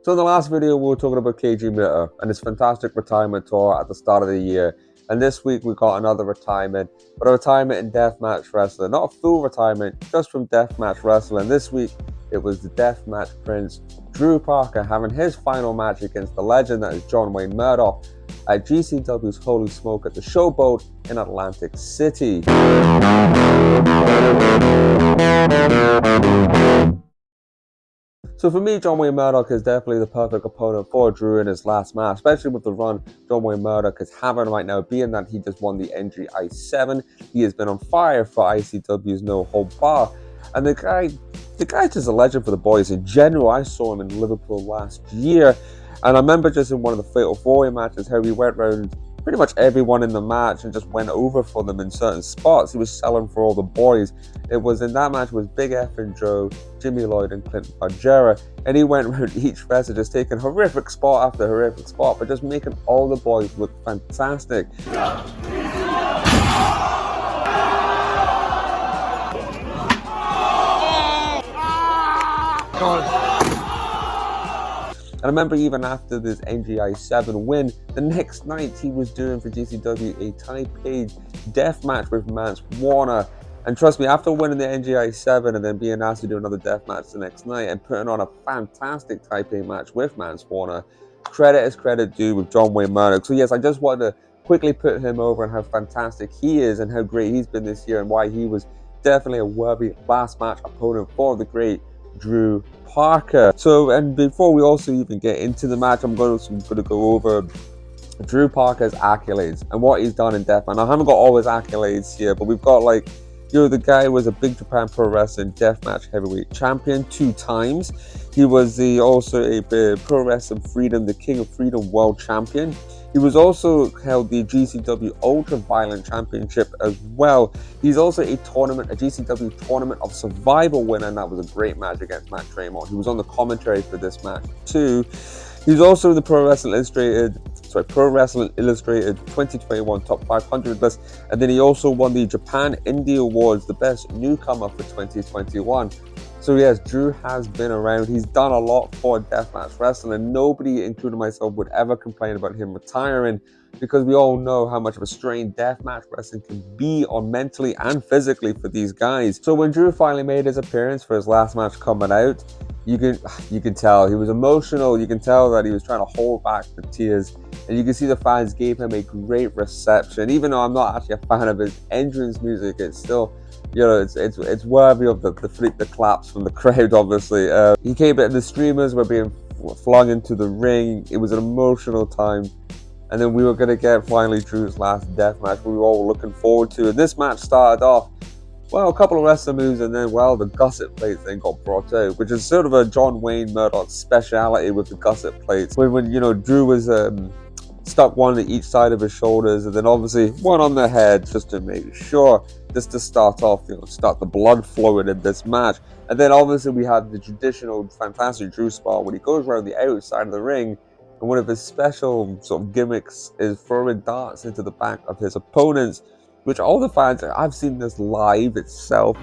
So in the last video, we were talking about KG and his fantastic retirement tour at the start of the year. And this week, we got another retirement, but a retirement in Deathmatch Wrestling. Not a full retirement, just from Deathmatch Wrestling. This week, it was the Deathmatch Prince, Drew Parker, having his final match against the legend that is John Wayne Murdoch at GCWs Holy Smokes at the Showboat in Atlantic City. So for me, John Wayne Murdoch is definitely the perfect opponent for Drew in his last match, especially with the run John Wayne Murdoch is having right now, being that he just won the NGI 7. He has been on fire for ICW's No Hold Bar. And the guy's just a legend for the boys in general. I saw him in Liverpool last year, and I remember just in one of the Fatal 4-Way matches how he went around pretty much everyone in the match and just went over for them in certain spots. He was selling for all the boys. It was in that match was Big F and Joe, Jimmy Lloyd and Clinton Bargera, and he went around each wrestler just taking horrific spot after horrific spot, but just making all the boys look fantastic. And I remember even after this NGI 7 win, the next night he was doing for GCW a Taipei death match with Mance Warner. And trust me, after winning the NGI 7 and then being asked to do another death match the next night and putting on a fantastic Taipei match with Mance Warner, credit is credit due with John Wayne Murdoch. So yes, I just wanted to quickly put him over and how fantastic he is and how great he's been this year and why he was definitely a worthy last match opponent for the great Drew Parker. So, and before we also even get into the match, I'm going to go over Drew Parker's accolades and what he's done in Deathmatch. I haven't got all his accolades here, but we've got the guy was a Big Japan Pro Wrestling Deathmatch Heavyweight Champion 2 times. He was also a Pro Wrestling Freedom, the King of Freedom World Champion. He was also held the GCW Ultra Violent Championship as well. He's also a GCW Tournament of Survival winner, and that was a great match against Matt Tremont. He was on the commentary for this match too. He's also in the Pro Wrestling Illustrated 2021 Top 500 list, and then he also won the Japan Indie Awards, the Best Newcomer for 2021. So yes, Drew has been around. He's done a lot for Deathmatch Wrestling, and nobody, including myself, would ever complain about him retiring, because we all know how much of a strain Deathmatch Wrestling can be on mentally and physically for these guys. So when Drew finally made his appearance for his last match coming out, you can tell he was emotional. You can tell that he was trying to hold back the tears, and you can see the fans gave him a great reception. Even though I'm not actually a fan of his entrance music, it's still, it's worthy of the claps from the crowd. Obviously, he came in. The streamers were being flung into the ring. It was an emotional time, and then we were going to get finally Drew's last death match. We were all looking forward to, and this match started off, well, a couple of wrestling moves, and then, well, the gusset plates then got brought out, which is sort of a John Wayne Murdoch speciality with the gusset plates. When Drew was stuck one at each side of his shoulders, and then obviously one on the head, just to make sure, just to start off, start the blood flowing in this match. And then obviously we have the traditional fantastic Drew spot when he goes around the outside of the ring, and one of his special sort of gimmicks is throwing darts into the back of his opponents, which all the fans, I've seen this live itself.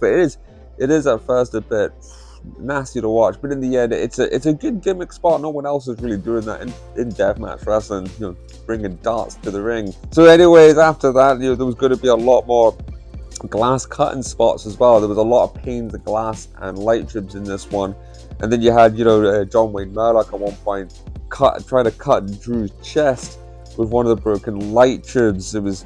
It is at first a bit nasty to watch, but in the end, it's a good gimmick spot. No one else is really doing that in Deathmatch Wrestling, bringing darts to the ring. So anyways, after that, there was going to be a lot more glass cutting spots as well. There was a lot of panes of glass and light tubes in this one. And then you had, John Wayne Murdoch at one point trying to cut Drew's chest with one of the broken light tubes. It was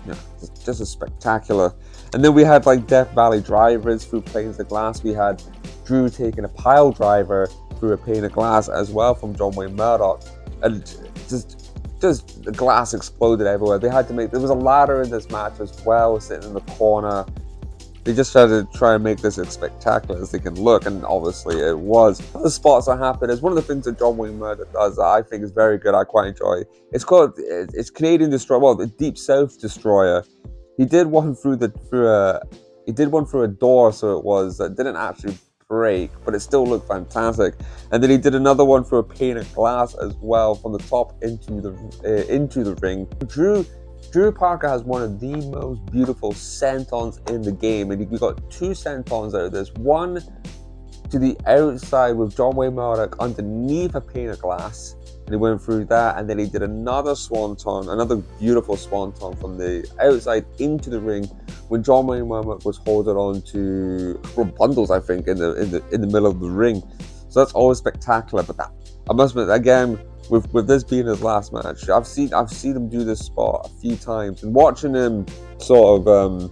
just a spectacular. And then we had Death Valley drivers through panes of glass. We had Drew taking a pile driver through a pane of glass as well from John Wayne Murdoch, and just the glass exploded everywhere. There was a ladder in this match as well, sitting in the corner. They just tried to try and make this as spectacular as they can look, and obviously it was. One of the spots that happened is one of the things that John Wayne Murdoch does that I think is very good. I quite enjoy. It's Canadian Destroyer, well, the Deep South Destroyer. He did one through a door, so it was that didn't actually break, but it still looked fantastic. And then he did another one through a pane of glass as well, from the top into the ring. Drew Parker has one of the most beautiful sentons in the game, and we got 2 sentons out of this. One to the outside with John Wayne Murdoch underneath a pane of glass. And he went through that, and then he did another swanton, another beautiful swanton from the outside into the ring when John Wayne Murdoch was holding on to a couple of bundles, I think, in the middle of the ring. So that's always spectacular. But that, I must admit, again, with this being his last match, I've seen him do this spot a few times, and watching him sort of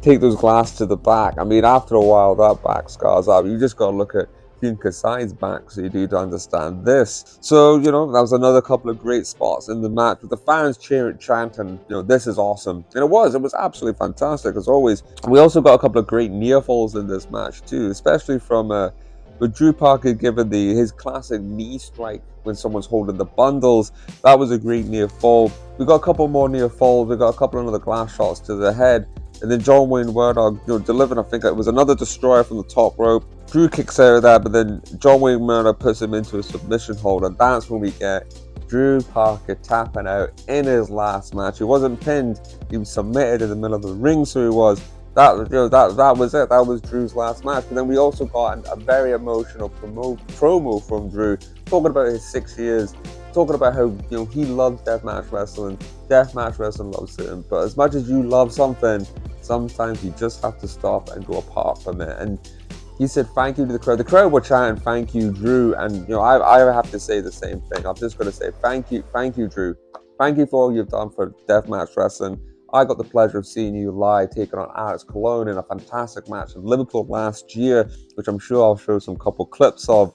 take those glasses to the back. I mean, after a while, that back scars up. You just got to look at Kasai's back so you do to understand this. So, you know, that was another couple of great spots in the match with the fans cheering, chanting, you know, this is awesome. And it was absolutely fantastic as always. We also got a couple of great near falls in this match too, especially from with Drew Parker giving his classic knee strike when someone's holding the bundles. That was a great near fall. We got a couple more near falls. We got a couple of other glass shots to the head. And then John Wayne Murdoch, you know, delivered, I think it was another destroyer from the top rope. Drew kicks out of that, but then John Wayne Murdoch puts him into a submission hold, and that's when we get Drew Parker tapping out in his last match. He wasn't pinned; he was submitted in the middle of the ring, so he was. That was it. That was Drew's last match. But then we also got a very emotional promo from Drew, talking about his 6 years, talking about how, you know, he loves deathmatch wrestling. Deathmatch wrestling loves him. But as much as you love something, sometimes you just have to stop and go apart from it. And he said thank you to the crowd. The crowd were chanting thank you, Drew. And, you know, I have to say the same thing. I'm just going to say thank you, Drew. Thank you for all you've done for deathmatch wrestling. I got the pleasure of seeing you live taking on Alex Colon in a fantastic match in Liverpool last year, which I'm sure I'll show some couple clips of.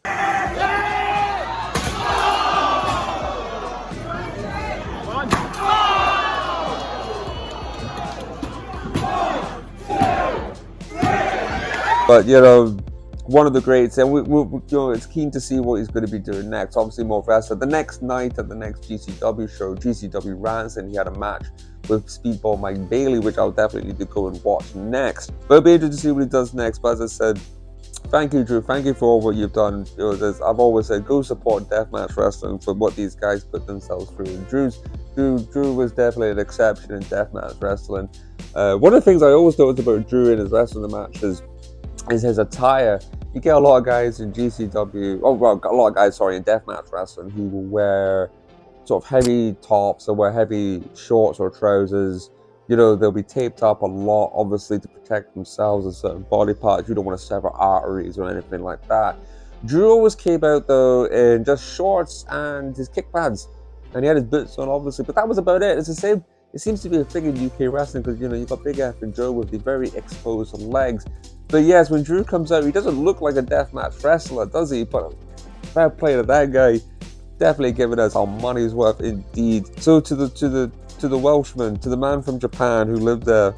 But, you know, one of the greats, and we you know, it's keen to see what he's going to be doing next. Obviously, more wrestler. The next night at the next GCW show, GCW Ransom, he had a match with Speedball Mike Bailey, which I'll definitely need to go and watch next. But it'll be interesting to see what he does next. But as I said, thank you, Drew. Thank you for all what you've done. You know, I've always said, go support deathmatch wrestling for what these guys put themselves through. And Drew was definitely an exception in deathmatch wrestling. One of the things I always noticed about Drew in his wrestling matches is his attire. You get a lot of guys in GCW, in deathmatch wrestling who will wear sort of heavy tops or wear heavy shorts or trousers. You know, they'll be taped up a lot, obviously, to protect themselves and certain body parts. You don't want to sever arteries or anything like that. Drew always came out, though, in just shorts and his kick pads. And he had his boots on, obviously, but that was about it. It's the same. It seems to be a thing in UK wrestling because, you know, you've got Big F and Joe with the very exposed legs. But yes, when Drew comes out, he doesn't look like a deathmatch wrestler, does he? But fair play to that guy. Definitely giving us our money's worth indeed. So to the Welshman, to the man from Japan who lived there,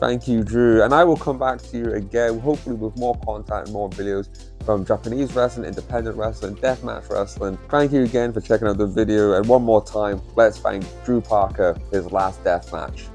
thank you, Drew. And I will come back to you again, hopefully with more content and more videos from Japanese wrestling, independent wrestling, deathmatch wrestling. Thank you again for checking out the video. And one more time, let's thank Drew Parker, his last deathmatch.